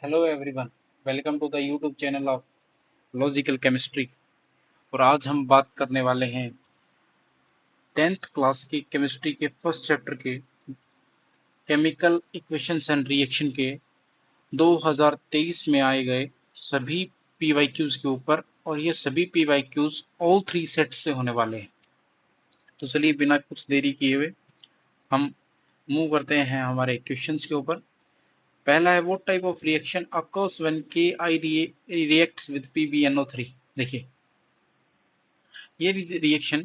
Hello everyone, welcome to the YouTube channel of logical chemistry. और आज हम बात करने वाले हैं 10th क्लास की केमिस्ट्री के फर्स्ट चैप्टर के केमिकल इक्वेशंस एंड रिएक्शन के 2023 में आए गए सभी पीवाईक्यूज के ऊपर। और ये सभी पीवाईक्यूज ऑल 3 सेट्स से होने वाले हैं। तो चलिए बिना कुछ देरी किए हुए हम मूव करते हैं हमारे क्वेश्चंस के ऊपर। पहला है what type of reaction occurs when KI reacts with PbNO3। देखिए, ये रिएक्शन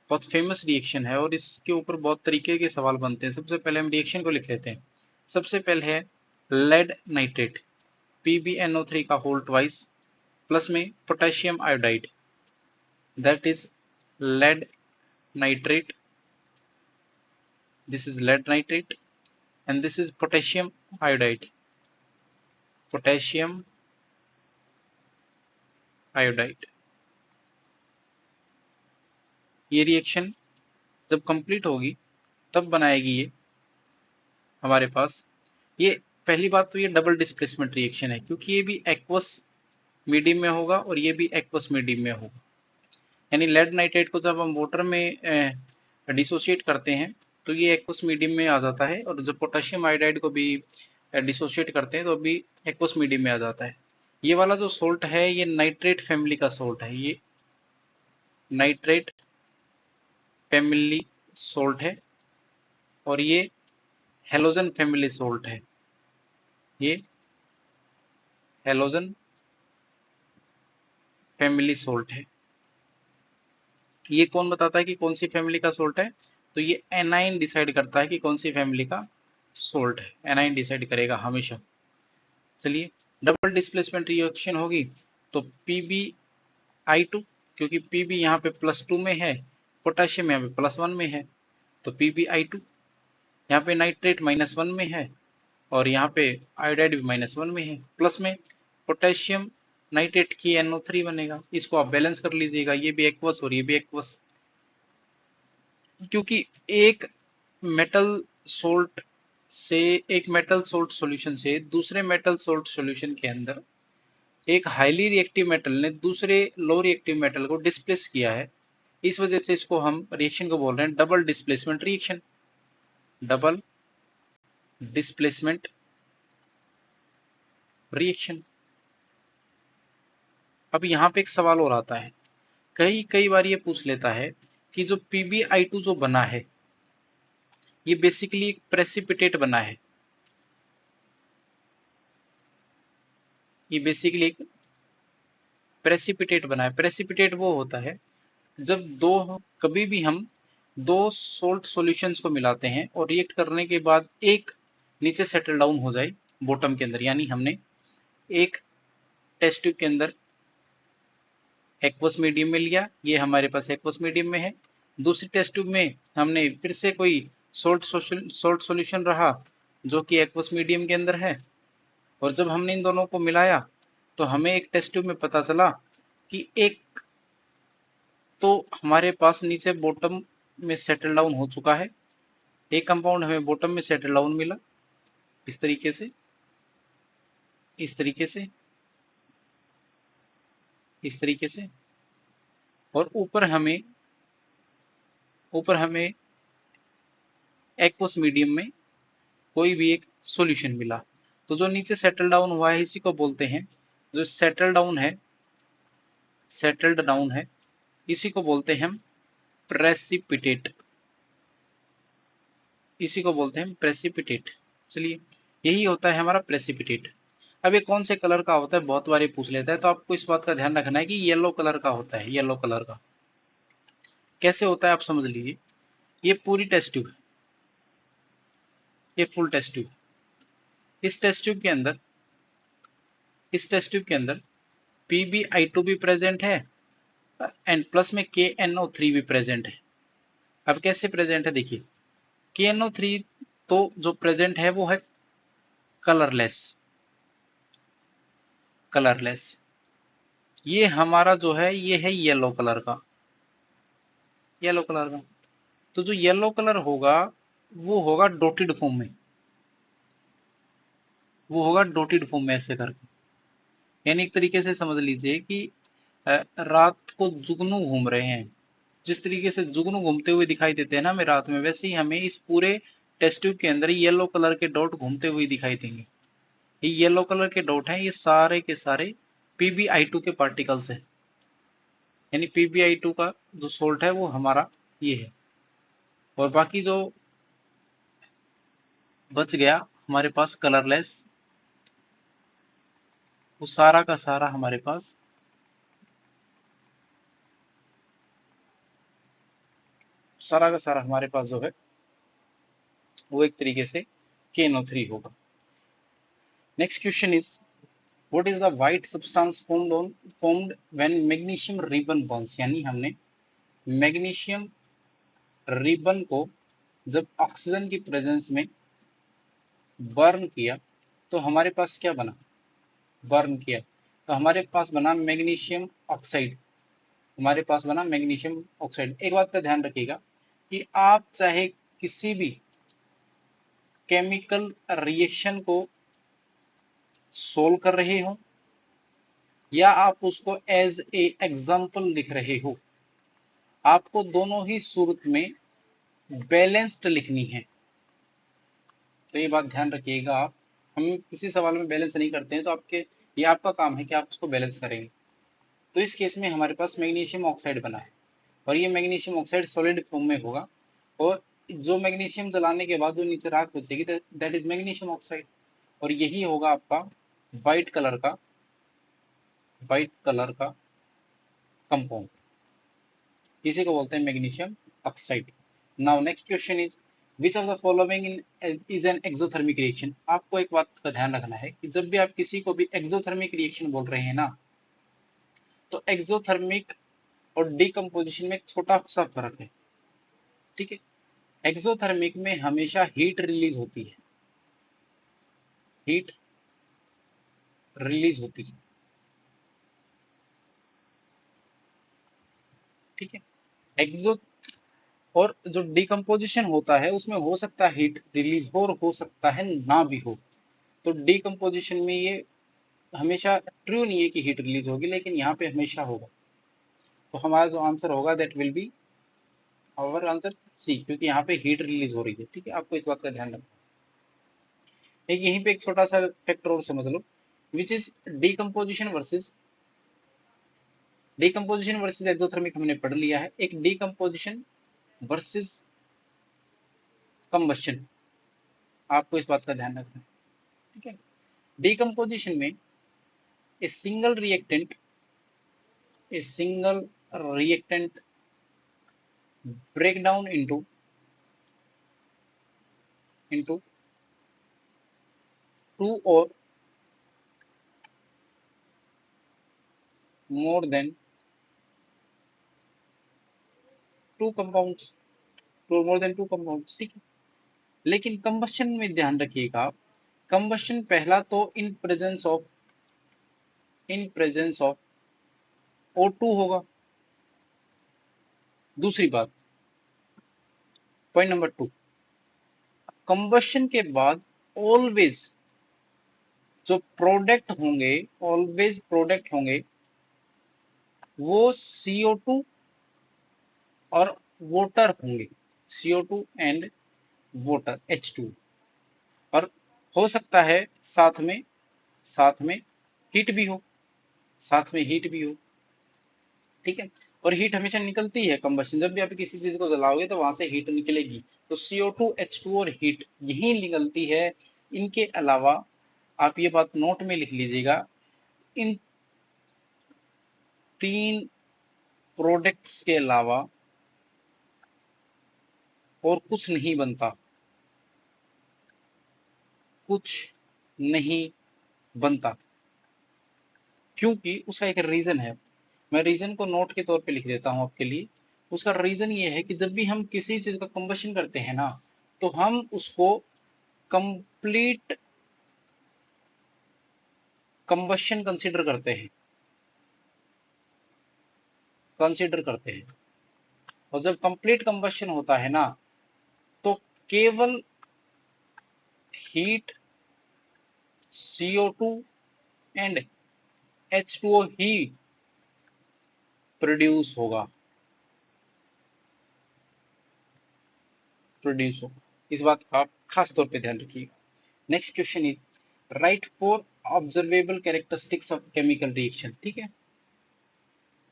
बहुत फेमस रिएक्शन है और इसके ऊपर बहुत तरीके के सवाल बनते हैं। सबसे पहले हम रिएक्शन को लिख लेते हैं। सबसे पहले है लेड नाइट्रेट, PbNO3 का होल ट्वाइस प्लस में potassium iodide, that is lead nitrate. This is lead nitrate and this is potassium iodide, potassium iodide. ये रिएक्शन जब कंप्लीट होगी तब बनाएगी ये हमारे पास। ये पहली बात तो ये डबल डिस्प्लेसमेंट रिएक्शन है क्योंकि ये भी एक्वस मीडियम में होगा और ये भी एक्वस मीडियम में होगा। यानी लेड नाइट्रेट को जब हम वाटर में डिसोशिएट करते हैं तो ये एक्वस मीडियम में आ जाता है, और जब पोटेशियम आयोडाइड को भी डिसोशिएट करते हैं तो भी एक्वस मीडियम में आ जाता है। ये वाला जो सोल्ट है ये नाइट्रेट फैमिली का सोल्ट है, ये नाइट्रेट फैमिली सोल्ट है और ये हेलोजन फैमिली सोल्ट है। ये हेलोजन फैमिली सोल्ट है। ये कौन बताता है कि कौन सी फैमिली का सोल्ट है? तो ये एनाइन डिसाइड करता है कि कौन सी फैमिली का सोल्ट है। एनाइन डिसाइड करेगा हमेशा। चलिए, डबल डिस्प्लेसमेंट रिएक्शन होगी तो PbI2, क्योंकि Pb यहाँ पे +2 में है, पोटेशियम यहाँ पे +1 में है, तो PbI2। यहाँ पे नाइट्रेट -1 में है और यहाँ पे आयोडाइड भी -1 में है, प्लस में पोटेशियम नाइट्रेट की NO3 बनेगा। इसको आप बैलेंस कर लीजिएगा, ये भी एक्वस और ये भी एक्वस। क्योंकि एक मेटल सोल्ट से एक मेटल सोल्ट सॉल्यूशन से दूसरे मेटल सोल्ट सॉल्यूशन के अंदर एक हाईली रिएक्टिव मेटल ने दूसरे लो रिएक्टिव मेटल को डिस्प्लेस किया है। इस वजह से इसको हम रिएक्शन को बोल रहे हैं double displacement reaction. Double displacement reaction. अब यहाँ पे एक सवाल और आता है, कई कई बार ये पूछ लेता है कि जो PbI2 जो बना है ये बेसिकली एक प्रेसिपिटेट बना है। ये बेसिकली एक प्रेसिपिटेट बना है। प्रेसिपिटेट वो होता है जब कभी भी हम दो सोल्ट सॉल्यूशंस को मिलाते हैं और रिएक्ट करने के बाद एक नीचे सेटल डाउन हो जाए बॉटम के अंदर। यानी हमने एक टेस्ट ट्यूब के अंदर एक्वस मीडियम में लिया, ये हमारे पास एक्वस मीडियम में है। दूसरी टेस्ट ट्यूब में हमने फिर से कोई सोल्ट सॉल्यूशन रहा जो कि एक्वस मीडियम के अंदर है, और जब हमने इन दोनों को मिलाया तो हमें एक टेस्ट ट्यूब में पता चला कि एक तो हमारे पास नीचे बॉटम में सेटल डाउन हो चुका है, एक कंपाउंड हमें बॉटम में सेटल डाउन मिला इस तरीके से, इस तरीके से, इस तरीके से, और ऊपर हमें एक्वस मीडियम में कोई भी एक सॉल्यूशन मिला। तो जो नीचे सेटल डाउन हुआ है इसी को बोलते हैं, जो सेटल्ड डाउन है इसी को बोलते हैं हम प्रेसिपिटेट। इसी को बोलते हैं प्रेसिपिटेट। चलिए, यही होता है हमारा प्रेसिपिटेट। अब ये कौन से कलर का होता है बहुत बार ये पूछ लेता है, तो आपको इस बात का ध्यान रखना है कि येलो कलर का होता है। येलो कलर का कैसे होता है आप समझ लीजिए। ये पूरी टेस्ट ट्यूब है, ये फुल टेस्ट ट्यूब। इस टेस्ट ट्यूब के अंदर PbI2 भी प्रेजेंट है एंड प्लस में KNO3 भी प्रेजेंट है। अब कैसे प्रेजेंट है देखिए, KNO3 तो जो प्रेजेंट है वो है कलरलेस। कलरलेस ये हमारा जो है ये है येलो कलर का। येलो कलर का तो जो येलो कलर होगा वो होगा डॉटेड फॉर्म में। वो होगा डॉटेड फॉर्म में ऐसे करके। यानी एक तरीके से समझ लीजिए कि रात को जुगनू घूम रहे हैं। जिस तरीके से जुगनू घूमते हुए दिखाई देते हैं ना हमें रात में, वैसे ही हमें इस पूरे टेस्ट ट्यूब के अंदर येलो कलर के डॉट घूमते हुए दिखाई देंगे। ये येलो कलर के डॉट हैं, ये सारे के सारे PbI2 के पार्टिकल्स हैं। यानी PbI2 का जो सोल्ट है वो हमारा ये है। और बाकी जो बच गया हमारे पास कलरलेस, वो सारा का सारा हमारे पास जो है वो एक तरीके से KNO3 होगा। Next question is, what is the white substance formed when magnesium ribbon Burns. यानी हमने मैग्नीशियम रिबन को जब ऑक्सीजन की प्रेजेंस में बर्न किया तो हमारे पास क्या बना, बर्न किया तो हमारे पास बना मैग्नीशियम ऑक्साइड। हमारे पास बना मैग्नीशियम ऑक्साइड। एक बात का ध्यान रखिएगा कि आप चाहे किसी भी केमिकल रिएक्शन को सोल्व कर रहे हो या आप उसको एज ए एग्जाम्पल लिख रहे हो, आपको दोनों ही सूरत में बैलेंस्ड लिखनी है। तो ये बात ध्यान रखिएगा आप। हम किसी सवाल में बैलेंस नहीं करते हैं तो ये आपका काम है कि आप उसको बैलेंस करेंगे। तो इस केस में हमारे पास मैग्नीशियम ऑक्साइड बना है और ये मैग्नीशियम ऑक्साइड सॉलिड फॉर्म में होगा। और जो मैग्नीशियम जलाने के बाद जो नीचे राख बचेगी दैट इज मैग्नीशियम ऑक्साइड। और यही होगा आपका व्हाइट कलर का कंपाउंड। इसी को बोलते हैं magnesium oxide. Now next question is, which of the following in is an exothermic reaction. आपको एक बात का ध्यान रखना है कि जब भी आप किसी को भी एक्सोथर्मिक रिएक्शन बोल रहे हैं ना, तो एक्सोथर्मिक और डीकम्पोजिशन में एक छोटा सा फर्क है। ठीक है, एक्सोथर्मिक में हमेशा हीट रिलीज होती है, हीट रिलीज होती है। ठीक है, एक्सो और जो डिकम्पोजिशन होता है उसमें हो सकता है हीट रिलीज हो और हो सकता है ना भी हो। तो डिकम्पोजिशन में ये हमेशा ट्रू नहीं है कि हीट रिलीज होगी, लेकिन यहाँ पे हमेशा होगा। तो हमारा जो आंसर होगा that will be our answer C, क्योंकि यहाँ पे हीट रिलीज हो रही है। ठीक है, आपको इस बात का ध्यान रखना। एक यहीं पे एक छोटा सा फैक्टर और समझ लो, which is decomposition versus exothermic हमने पढ़ लिया है। एक डिकम्पोजिशन वर्सेज कंबशन, आपको इस बात का ध्यान रखना है। ठीक है, डिकम्पोजिशन में a single reactant break down into two or more than two compounds, two or more than two compounds। ठीक है, लेकिन कंबशन में ध्यान रखिएगा, कंबशन पहला तो इन प्रेजेंस ऑफ O2 होगा। दूसरी बात, पॉइंट नंबर 2, कंबशन के बाद ऑलवेज जो प्रोडक्ट होंगे वो CO2 और वाटर होंगे, CO2 एंड वाटर H2। और हो सकता है साथ में हीट भी हो, ठीक है। और हीट हमेशा निकलती है कंबशन, जब भी आप किसी चीज को जलाओगे तो वहां से हीट निकलेगी। तो CO2 H2 और हीट यही निकलती है। इनके अलावा आप ये बात नोट में लिख लीजिएगा, इन तीन प्रोडक्ट्स के अलावा और कुछ नहीं बनता, कुछ नहीं बनता। क्योंकि उसका एक रीजन है, मैं रीजन को नोट के तौर पे लिख देता हूं आपके लिए। उसका रीजन ये है कि जब भी हम किसी चीज का कंबशन करते हैं ना, तो हम उसको कंप्लीट कंबशन कंसीडर करते हैं। और जब कंप्लीट कंबशन होता है ना, तो केवल heat CO2 and H2O he produce होगा, प्रोड्यूस होगा। इस बात का आप खास तौर पे ध्यान रखिएगा। Next question is right 4 observable characteristics of chemical reaction. ठीक है,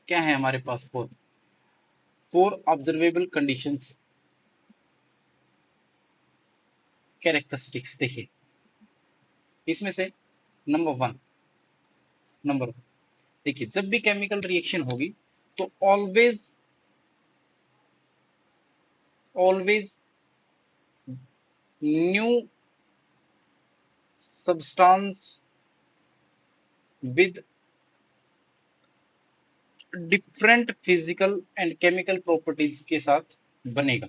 क्या है हमारे पास? Four observable conditions, characteristics. देखिए इसमें से नंबर 1, देखिए जब भी केमिकल रिएक्शन होगी तो always always new substance with different physical and chemical properties के साथ बनेगा।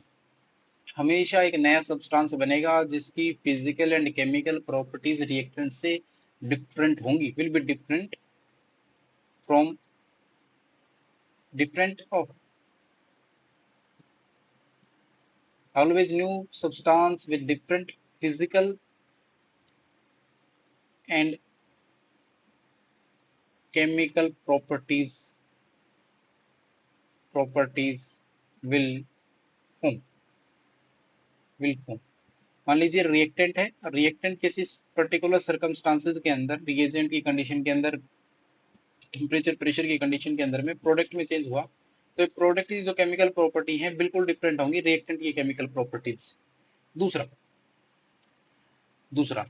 हमेशा एक नया सब्सटेंस बनेगा जिसकी physical and chemical properties reactant से डिफरेंट होंगी, will be different from different of always new substance with different physical and chemical properties will form will form। मान लीजिए रिएक्टेंट है, रिएक्टेंट किसी पर्टिकुलर सर्कमस्टांसेस के अंदर, रिएजेंट की कंडीशन के अंदर, टेम्परेचर प्रेशर की कंडीशन के अंदर में प्रोडक्ट में चेंज हुआ तो प्रोडक्ट की जो केमिकल प्रॉपर्टी है बिल्कुल डिफरेंट होंगी रिएक्टेंट की केमिकल प्रॉपर्टीज। दूसरा दूसरा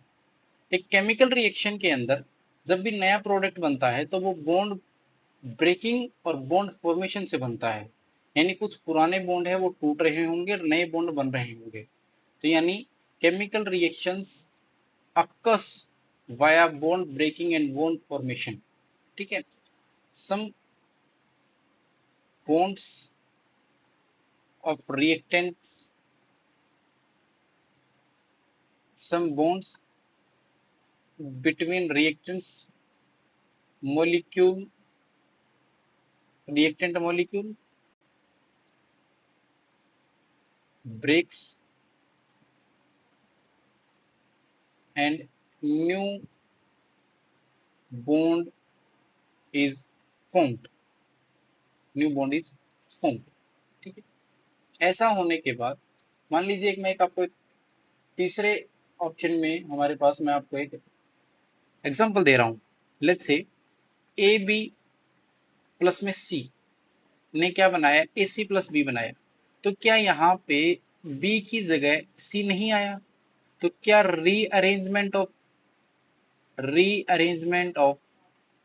एक केमिकल रिएक्शन के अंदर जब भी नया प्रोडक्ट बनता है तो वो बॉन्ड ब्रेकिंग और बॉन्ड फॉर्मेशन से बनता है, यानी कुछ पुराने बॉन्ड है वो टूट रहे होंगे और नए बॉन्ड बन रहे होंगे। तो यानी chemical reactions occurs via bond breaking and bond formation. ठीक है, some bonds of reactants, some bonds between reactants molecule reactant molecule breaks and new bond is formed, new bond is formed. ठीक है, ऐसा होने के बाद मान लीजिए मैं एक आपको एक तीसरे ऑप्शन में हमारे पास मैं आपको एक एग्जांपल दे रहा हूं। Let's say A B plus में सी ने क्या बनाया, ए सी प्लस बी बनाया। तो क्या यहाँ पे बी की जगह सी नहीं आया? तो क्या रीअरेंजमेंट ऑफ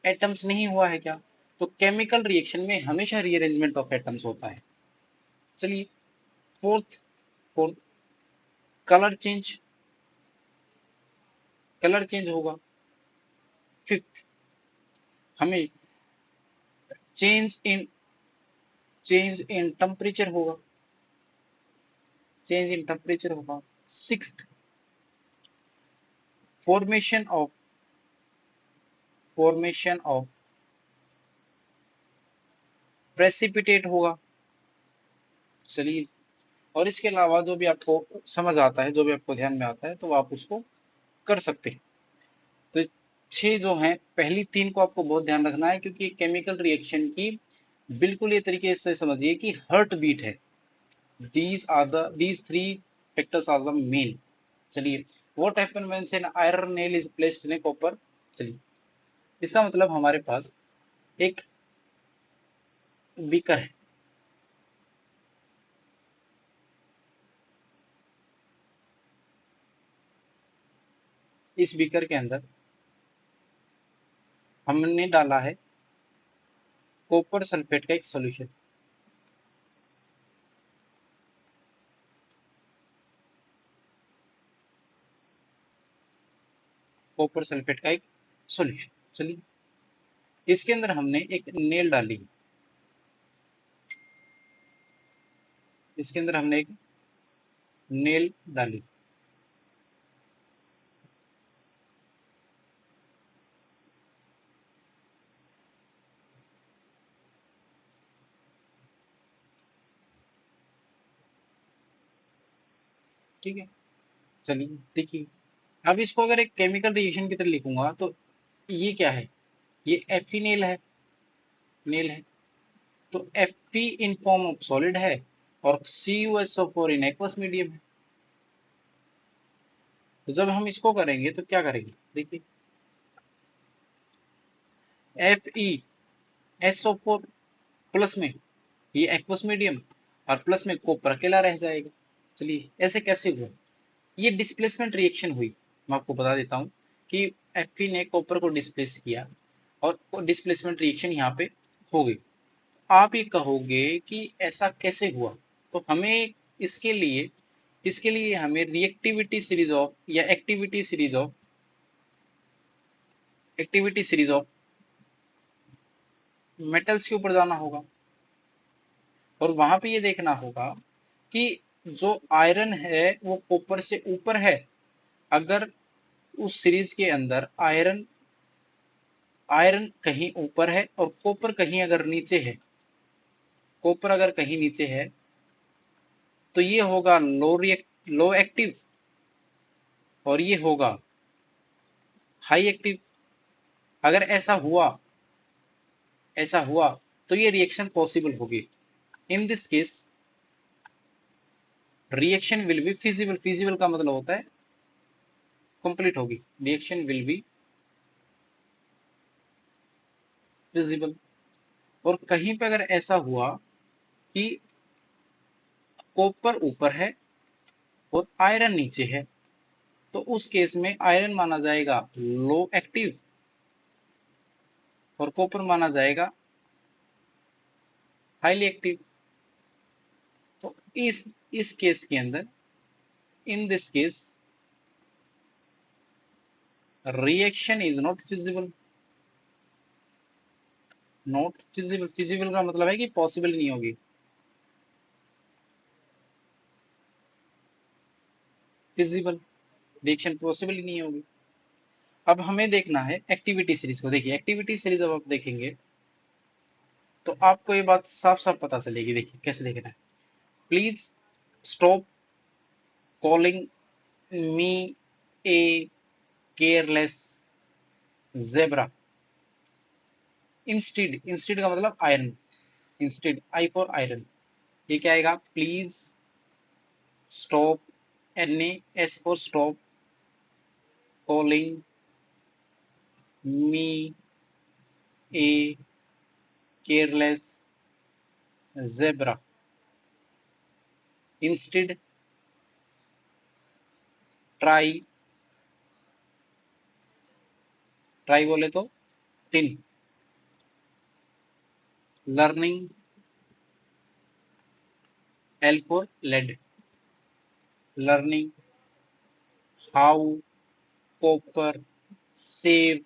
एटम्स नहीं हुआ है क्या? तो केमिकल रिएक्शन में हमेशा रीअरेंजमेंट ऑफ एटम्स होता है। चलिए fourth fourth colour change, colour change होगा। फिफ्थ हमें चेंज इन टेम्परेचर होगा, चेंज इन टेम्परेचर होगा। सिक्स्थ फॉर्मेशन ऑफ प्रेसिपिटेट होगा। चलिए, और इसके अलावा जो भी आपको समझ आता है, जो भी आपको ध्यान में आता है तो आप उसको कर सकते हैं। तो 6 जो हैं, पहली 3 को आपको बहुत ध्यान रखना है क्योंकि केमिकल रिएक्शन की बिल्कुल ये तरीके से समझिए कि हार्ट बीट है। these 3 factors are the main। चलिए, what happen when an iron nail is placed in a copper। चलिए, इसका मतलब हमारे पास एक बीकर है, इस बीकर के अंदर हमने डाला है कॉपर सल्फेट का एक सॉल्यूशन, कॉपर सल्फेट का एक सॉल्यूशन। चलिए, इसके अंदर हमने एक नेल डाली, इसके अंदर हमने एक नेल डाली। ठीक है, चलिए देखिए अब इसको अगर एक केमिकल रिएक्शन की तरह लिखूंगा तो ये क्या है, ये एफिनेल है, नेल है, तो Fe in form of solid है और CuSO4 इन एक्वस मीडियम है। तो जब हम इसको करेंगे तो क्या करेंगे, देखिए FeSO4 प्लस में ये एक्वस मीडियम और प्लस में कॉपर अकेला रह जाएगा। चलिए ऐसे कैसे हुआ, ये डिस्प्लेसमेंट रिएक्शन हुई। मैं आपको बता देता हूँ कि Fe ने कॉपर को डिस्प्लेस किया और डिस्प्लेसमेंट रिएक्शन यहाँ पे हो गई। आप ये कहोगे कि ऐसा कैसे हुआ, तो हमें इसके लिए हमें रिएक्टिविटी सीरीज ऑफ या एक्टिविटी सीरीज ऑफ मेटल्स के ऊपर जाना होगा और वहां पे ये देखना होगा कि जो आयरन है वो कॉपर से ऊपर है। अगर उस सीरीज के अंदर आयरन आयरन कहीं ऊपर है और कॉपर कहीं अगर नीचे है, कॉपर अगर कहीं नीचे है तो ये होगा लो एक्टिव और ये होगा हाई एक्टिव। अगर ऐसा हुआ तो ये रिएक्शन पॉसिबल होगी। In this case reaction will be feasible. Feasible का मतलब होता है कंप्लीट होगी, रिएक्शन विल बी फिजिबल। और कहीं पे अगर ऐसा हुआ कि कॉपर ऊपर है और आयरन नीचे है तो उस केस में आयरन माना जाएगा लो एक्टिव और कॉपर माना जाएगा हाईली एक्टिव। तो इस केस के अंदर, in this case reaction is not feasible. Not feasible, feasible का मतलब है कि पॉसिबल नहीं होगी, फिजिबल रिएक्शन पॉसिबल ही नहीं होगी। अब हमें देखना है एक्टिविटी सीरीज को। देखिए एक्टिविटी सीरीज अब आप देखेंगे तो आपको ये बात साफ साफ पता चलेगी। देखिए कैसे देखना है, please stop calling me a careless zebra. Instead का मतलब iron, instead I for iron, ये क्या आएगा, please stop, NaS for stop, calling me a careless zebra. Instead try, try बोले तो tin, learning L for lead, learning how copper save,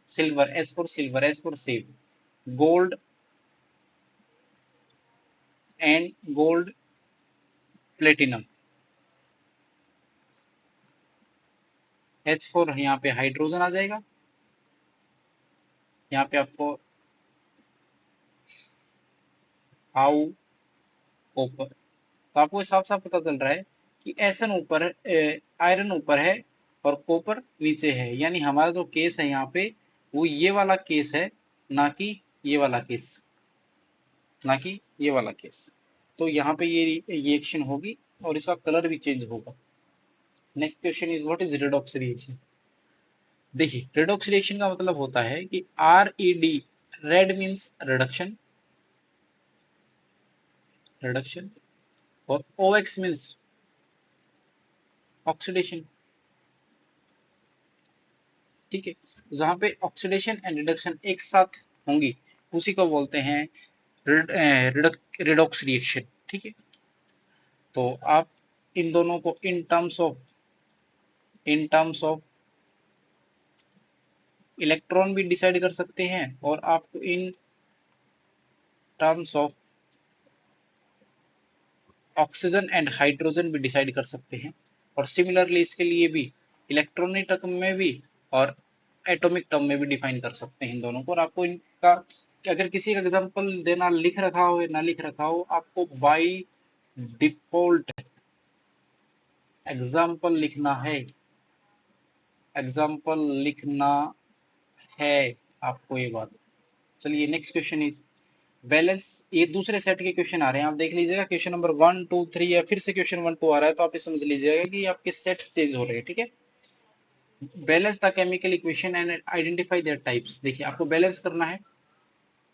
silver S for save, gold and gold platinum, H for यहाँ पे hydrogen आ जाएगा। यहाँ पे आपको how copper, तो आपको साफ साफ पता चल रहा है कि एसन ऊपर आयरन ऊपर है और कॉपर नीचे है। यानी हमारा जो केस है यहाँ पे वो ये वाला केस है, ना कि ये वाला केस, ना कि ये वाला केस। तो यहाँ पे ये रिएक्शन होगी और इसका कलर भी चेंज होगा। Next question is what is redox reaction. देखिए रेडॉक्स रिएक्शन का मतलब होता है कि RED, red means reduction, reduction, और OX मीन्स ऑक्सीडेशन। ठीक है, जहां पे ऑक्सीडेशन एंड रिडक्शन एक साथ होंगी उसी को बोलते हैं रिडॉक्स रिएक्शन। ठीक है, तो आप इन दोनों को इन टर्म्स ऑफ इलेक्ट्रॉन भी डिसाइड कर सकते हैं और आप in terms of oxygen and hydrogen भी डिसाइड कर सकते हैं। और सिमिलरली इसके लिए भी इलेक्ट्रॉनिक टर्म में भी और एटॉमिक टर्म में भी डिफाइन कर सकते हैं इन दोनों को। और आपको इनका अगर किसी का एग्जांपल देना लिख रखा हो या ना लिख रखा हो, आपको बाय डिफॉल्ट एग्जाम्पल लिखना है। एग्जाम्पल लिखना है आपको ये बात। चलिए नेक्स्ट क्वेश्चन इज बैलेंस। ये दूसरे सेट के क्वेश्चन आ रहे हैं, आप देख लीजिएगा क्वेश्चन नंबर 1 2 3 या फिर से क्वेश्चन 1 2 आ रहा है, तो आप ये समझ लीजिएगा कि आपके सेट्स चेंज हो रहे हैं, ठीक है। Balance the chemical equation and identify there types. देखिए आपको बैलेंस करना है,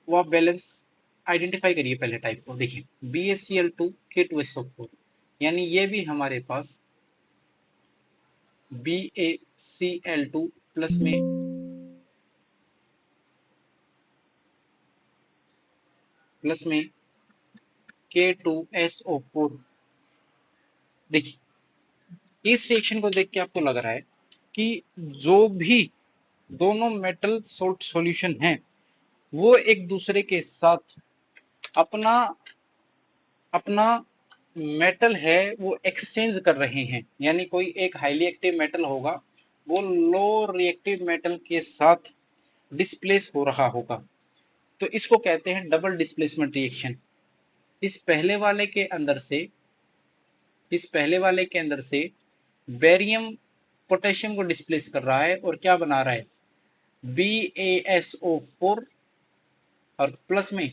वो आप बैलेंस आइडेंटिफाई करिए पहले टाइप को। देखिए BaCl2 K2SO4, यानी ये भी हमारे पास BaCl2 प्लस में K2SO4। देखिए इस रिएक्शन को देख के आपको लग रहा है कि जो भी दोनों मेटल सोल्ट सॉल्यूशन हैं वो एक दूसरे के साथ अपना अपना मेटल है वो एक्सचेंज कर रहे हैं, यानी कोई एक हाईली एक्टिव मेटल होगा वो लो रिएक्टिव मेटल के साथ डिस्प्लेस हो रहा होगा, तो इसको कहते हैं डबल डिस्प्लेसमेंट रिएक्शन। इस पहले वाले के अंदर से इस पहले वाले के अंदर से बेरियम पोटेशियम को डिस्प्लेस कर रहा है और क्या बना रहा है BaSO4 और प्लस में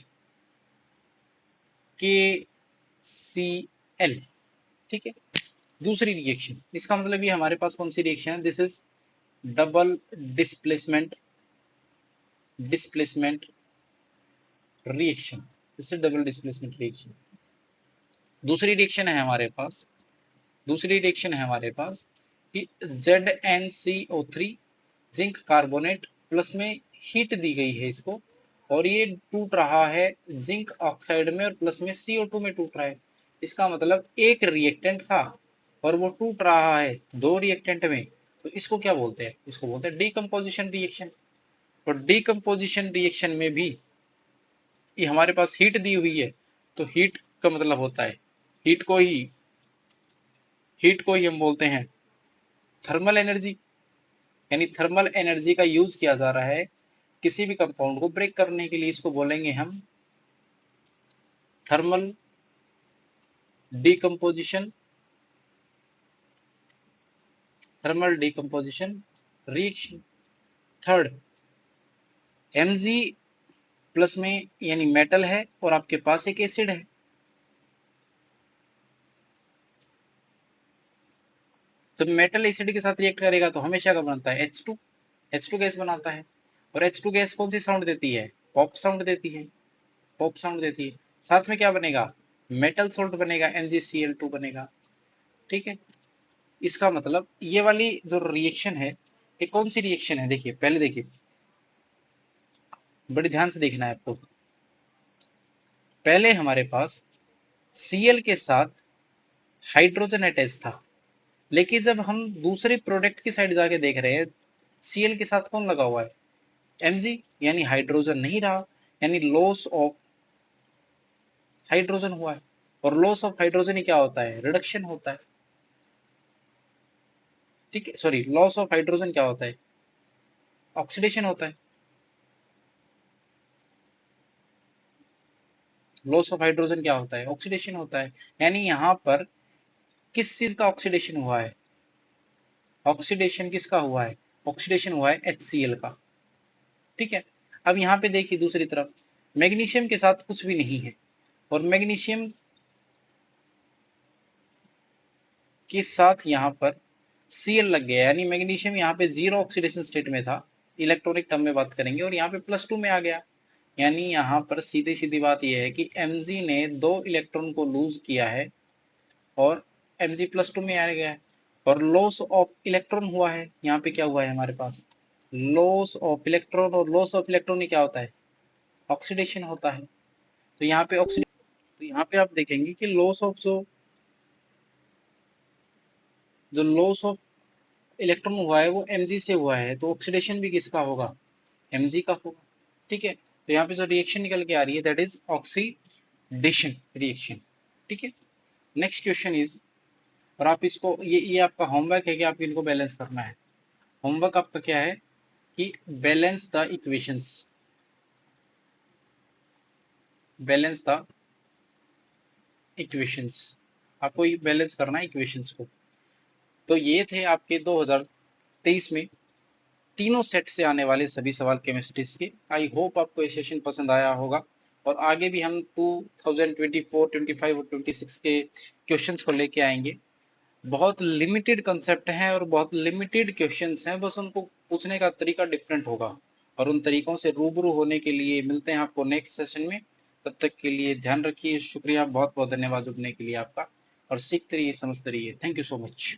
KCl, ठीक है। दूसरी रिएक्शन, इसका मतलब ये हमारे पास कौन सी रिएक्शन है, this is double displacement displacement reaction, this is double displacement reaction. दूसरी रिएक्शन है हमारे पास दूसरी रिएक्शन है हमारे पास कि ZnCO3 जिंक कार्बोनेट प्लस में हीट दी गई है इसको, और ये टूट रहा है जिंक ऑक्साइड में और प्लस में CO2 में टूट रहा है। इसका मतलब एक रिएक्टेंट था और वो टूट रहा है दो रिएक्टेंट में, तो इसको क्या बोलते हैं, इसको बोलते हैं डीकम्पोजिशन रिएक्शन। और डीकम्पोजिशन रिएक्शन में भी ये हमारे पास हीट दी हुई है, तो हीट का मतलब होता है हीट को ही हीट को ही हम बोलते हैं थर्मल एनर्जी, यानी थर्मल एनर्जी का यूज किया जा रहा है किसी भी कंपाउंड को ब्रेक करने के लिए, इसको बोलेंगे हम thermal decomposition reaction. Third, Mg plus में यानी मेटल है और आपके पास एक एसिड है, जब मेटल एसिड के साथ रिएक्ट करेगा तो हमेशा क्या बनता है H2 गैस बनाता है, और H2 गैस कौन सी साउंड देती है, पॉप साउंड देती है, पॉप साउंड देती है। साथ में क्या बनेगा, मेटल सोल्ट बनेगा, MgCl2 बनेगा, ठीक है। इसका मतलब ये वाली जो रिएक्शन है ये कौन सी रिएक्शन है, देखिए पहले देखिए, बड़े ध्यान से देखना है आपको। पहले हमारे पास Cl के साथ हाइड्रोजन अटैच था, लेकिन जब हम दूसरे प्रोडक्ट की साइड जाके देख रहे हैं Cl के साथ कौन लगा हुआ है Mg, यानी हाइड्रोजन नहीं रहा, यानी लॉस ऑफ हाइड्रोजन हुआ है। और लॉस ऑफ हाइड्रोजन ही क्या होता है, रिडक्शन होता है, ठीक है। सॉरी, लॉस ऑफ हाइड्रोजन क्या होता है, ऑक्सीडेशन होता है। लॉस ऑफ हाइड्रोजन क्या होता है, ऑक्सीडेशन होता है। यानी यहाँ पर किस चीज का ऑक्सीडेशन हुआ है, ऑक्सीडेशन किसका हुआ है, ऑक्सीडेशन हुआ है HCl का, ठीक है। अब यहाँ पे देखिए दूसरी तरफ मैग्नीशियम के साथ कुछ भी नहीं है, और मैग्नीशियम के साथ यहाँ पर Cl लग गया, यानी मैग्नीशियम यहाँ पे जीरो ऑक्सीडेशन स्टेट में था, इलेक्ट्रॉनिक टर्म में बात करेंगे, और यहाँ पे +2 में आ गया। यानी यहाँ पर सीधी सीधी बात यह है कि Mg ने 2 इलेक्ट्रॉन को लूज किया है और Mg+2 में आ गया है, और लॉस ऑफ इलेक्ट्रॉन हुआ है। यहाँ पे क्या हुआ है हमारे पास, लॉस ऑफ इलेक्ट्रॉन, और लॉस ऑफ इलेक्ट्रॉन ही क्या होता है, ऑक्सीडेशन होता है। तो यहाँ पे यहाँ पे आप देखेंगे कि लॉस ऑफ जो लॉस ऑफ इलेक्ट्रॉन हुआ है वो Mg से हुआ है, तो ऑक्सीडेशन भी किसका होगा, Mg का होगा, ठीक है। तो यहाँ पे जो रिएक्शन निकल के आ रही है दैट इज ऑक्सीडेशन रिएक्शन, ठीक है। नेक्स्ट क्वेश्चन इज, और आप इसको ये आपका होमवर्क है कि आप इनको बैलेंस करना है। होमवर्क आपका क्या है कि balance the equations, balance the equations, आपको बैलेंस करना है इक्वेशंस को। तो ये थे आपके 2023 2023 में तीनों सेट से आने वाले सभी सवाल केमिस्ट्रीज के। आई होप आपको ये सेशन पसंद आया होगा और आगे भी हम 2024, 25 और 26 के क्वेश्चंस को लेके आएंगे। बहुत लिमिटेड कंसेप्ट हैं और बहुत लिमिटेड क्वेश्चंस हैं, बस उनको पूछने का तरीका डिफरेंट होगा और उन तरीकों से रूबरू होने के लिए मिलते हैं आपको नेक्स्ट सेशन में। तब तक के लिए ध्यान रखिए। शुक्रिया, बहुत बहुत धन्यवाद जुड़ने के लिए आपका, और सीखते रहिए, समझते रहिए। Thank you so much.